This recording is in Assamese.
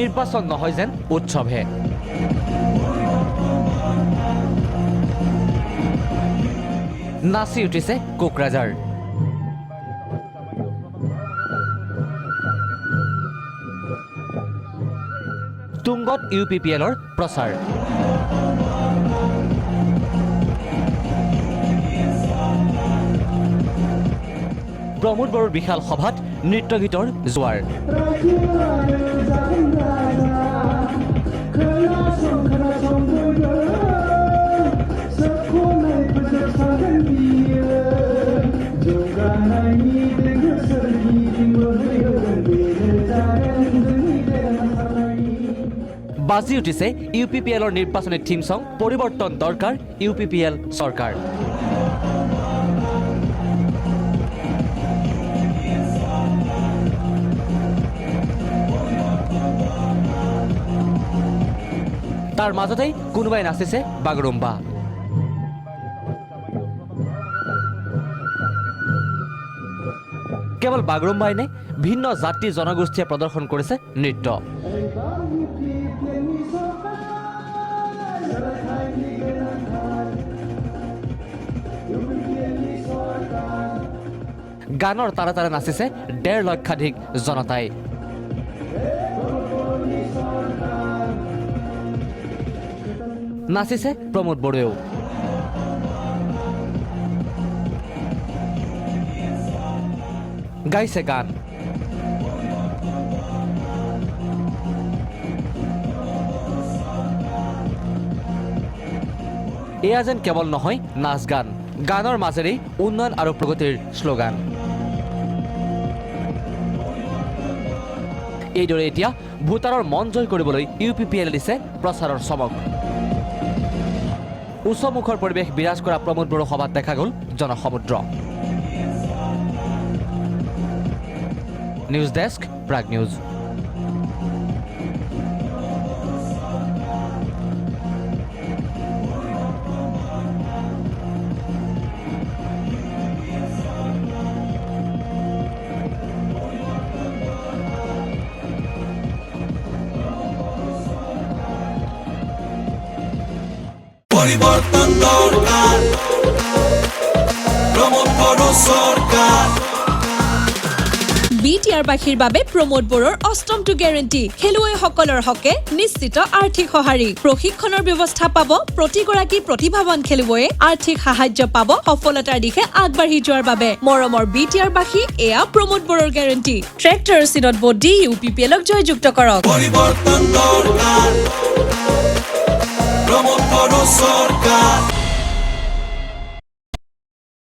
নিৰ্বাচন নহয় যেন উৎসৱহে। নাচি উঠিছে কোকৰাঝাৰ। তুংগত UPPLৰ প্ৰচাৰ। প্ৰমোদ বড়োৰ বিশাল সভাত নৃত্য গীতৰ জোৱাৰ। বাজি উঠিছে UPPLৰ নিৰ্বাচনী থিম সং পৰিৱৰ্তন দৰকাৰ UPPL চৰকাৰ। তাৰ মাজতেই কোনোবাই নাচিছে বাগৰুম্বা। কেৱল বাগৰুম্বাই নে ভিন্ন জাতি জনগোষ্ঠীয়ে প্ৰদৰ্শন কৰিছে নৃত্য। গানৰ তাৰে তাৰে নাচিছে 1.5 লক্ষাধিক জনতাই। নাচিছে প্ৰমোদ বড়োৱেও। গাইছে গান। এয়া যেন কেৱল নহয় নাচ গান, গানৰ মাজেৰেই উন্নয়ন আৰু প্ৰগতিৰ শ্লোগান। এইদৰে এতিয়া ভোটাৰৰ মন জয় কৰিবলৈ UPPL দিছে প্ৰচাৰৰ চমক। উচ্চমুখৰ পৰিৱেশ বিৰাজ কৰা প্ৰমোদ বড়ো সভাত দেখা গ'ল জনসমুদ্ৰ। News desk, Prag news. পৰিবৰ্তন দৰকাৰ, প্ৰমোদ বড়ো সৰকাৰ। BTR-বাসীৰ বাবে প্ৰমোদ বড়োৰ অষ্টমটো গেৰেণ্টি। খেলুৱৈসকলৰ হকে নিশ্চিত আৰ্থিক সঁহাৰি। প্ৰশিক্ষণৰ ব্যৱস্থা পাব প্ৰতিগৰাকী প্ৰতিভাৱান খেলুৱৈয়ে। আৰ্থিক সাহায্য পাব সফলতাৰ দিশে আগবাঢ়ি যোৱাৰ বাবে। মৰমৰ BTR-বাসী, এয়া প্ৰমোদ বড়োৰ গেৰেণ্টি। ট্ৰেক্টৰৰ চিনত ভোট দি UPPL-ক জয়যুক্ত কৰক। পৰিবৰ্তন দৰকাৰ, প্ৰমোদ বড়ো সৰকাৰ।